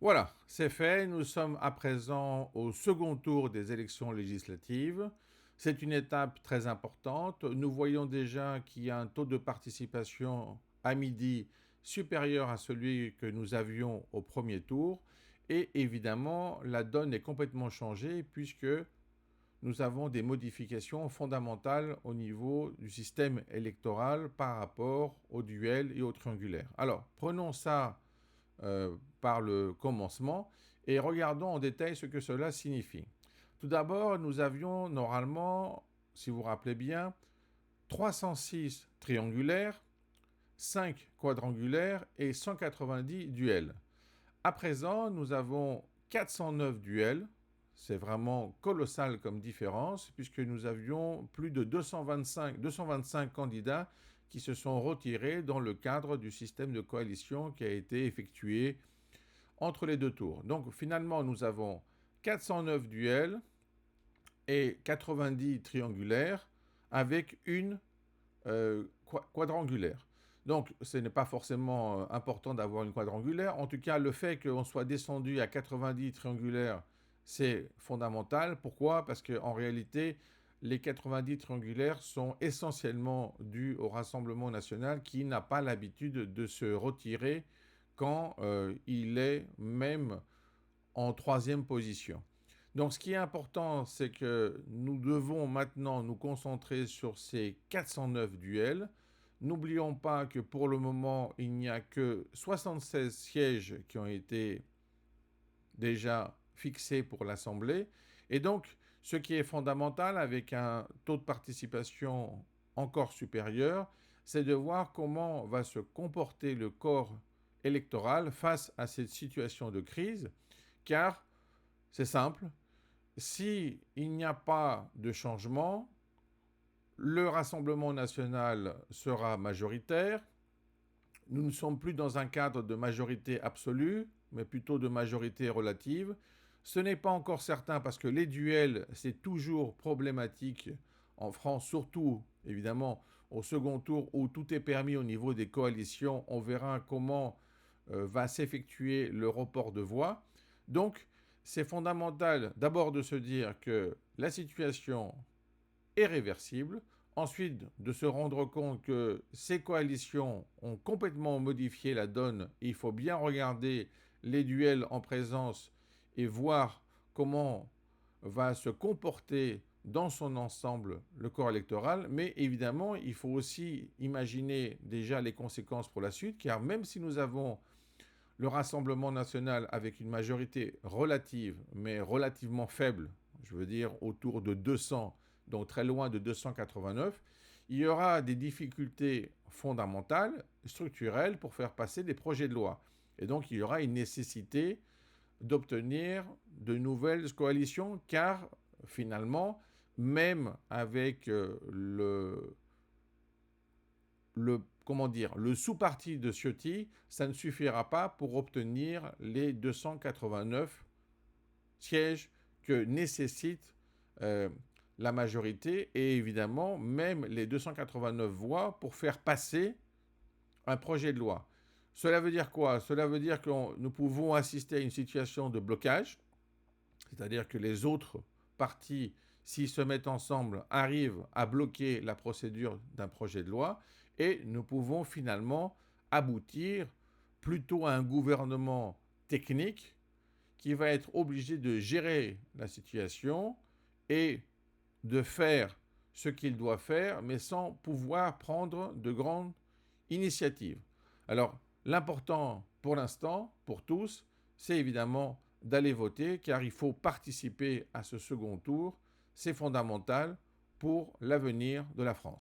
Voilà, c'est fait. Nous sommes à présent au second tour des élections législatives. C'est une étape très importante. Nous voyons déjà qu'il y a un taux de participation à midi supérieur à celui que nous avions au premier tour. Et évidemment, la donne est complètement changée puisque nous avons des modifications fondamentales au niveau du système électoral par rapport au duel et au triangulaire. Alors, prenons ça par le commencement et regardons en détail ce que cela signifie. Tout d'abord, nous avions normalement, si vous vous rappelez bien, 306 triangulaires, 5 quadrangulaires et 190 duels. À présent, nous avons 409 duels. C'est vraiment colossal comme différence puisque nous avions plus de 225 candidats qui se sont retirés dans le cadre du système de coalition qui a été effectué entre les deux tours. Donc finalement, nous avons 409 duels et 90 triangulaires avec une quadrangulaire. Donc ce n'est pas forcément important d'avoir une quadrangulaire. En tout cas, le fait qu'on soit descendu à 90 triangulaires, c'est fondamental. Pourquoi? Parce qu'en réalité, les 90 triangulaires sont essentiellement dus au Rassemblement national qui n'a pas l'habitude de se retirer quand il est même en troisième position. Donc ce qui est important, c'est que nous devons maintenant nous concentrer sur ces 409 duels. N'oublions pas que pour le moment, il n'y a que 76 sièges qui ont été déjà fixés pour l'Assemblée. Et donc, ce qui est fondamental avec un taux de participation encore supérieur, c'est de voir comment va se comporter le corps électoral face à cette situation de crise, car c'est simple, s'il n'y a pas de changement, le Rassemblement national sera majoritaire. Nous ne sommes plus dans un cadre de majorité absolue, mais plutôt de majorité relative. Ce n'est pas encore certain parce que les duels, c'est toujours problématique en France, surtout évidemment au second tour où tout est permis au niveau des coalitions. On verra comment va s'effectuer le report de voix. Donc, c'est fondamental d'abord de se dire que la situation est réversible, ensuite de se rendre compte que ces coalitions ont complètement modifié la donne. Il faut bien regarder les duels en présence et voir comment va se comporter dans son ensemble le corps électoral, mais évidemment, il faut aussi imaginer déjà les conséquences pour la suite, car même si nous avons le Rassemblement national avec une majorité relative, mais relativement faible, je veux dire autour de 200, donc très loin de 289, il y aura des difficultés fondamentales, structurelles, pour faire passer des projets de loi. Et donc il y aura une nécessité d'obtenir de nouvelles coalitions, car finalement, même avec le sous-parti de Ciotti, ça ne suffira pas pour obtenir les 289 sièges que nécessite la majorité et évidemment même les 289 voix pour faire passer un projet de loi. Cela veut dire quoi? Cela veut dire que nous pouvons assister à une situation de blocage, c'est-à-dire que les autres partis, s'ils se mettent ensemble, arrivent à bloquer la procédure d'un projet de loi, et nous pouvons finalement aboutir plutôt à un gouvernement technique qui va être obligé de gérer la situation et de faire ce qu'il doit faire, mais sans pouvoir prendre de grandes initiatives. Alors, l'important pour l'instant, pour tous, c'est évidemment d'aller voter, car il faut participer à ce second tour. C'est fondamental pour l'avenir de la France.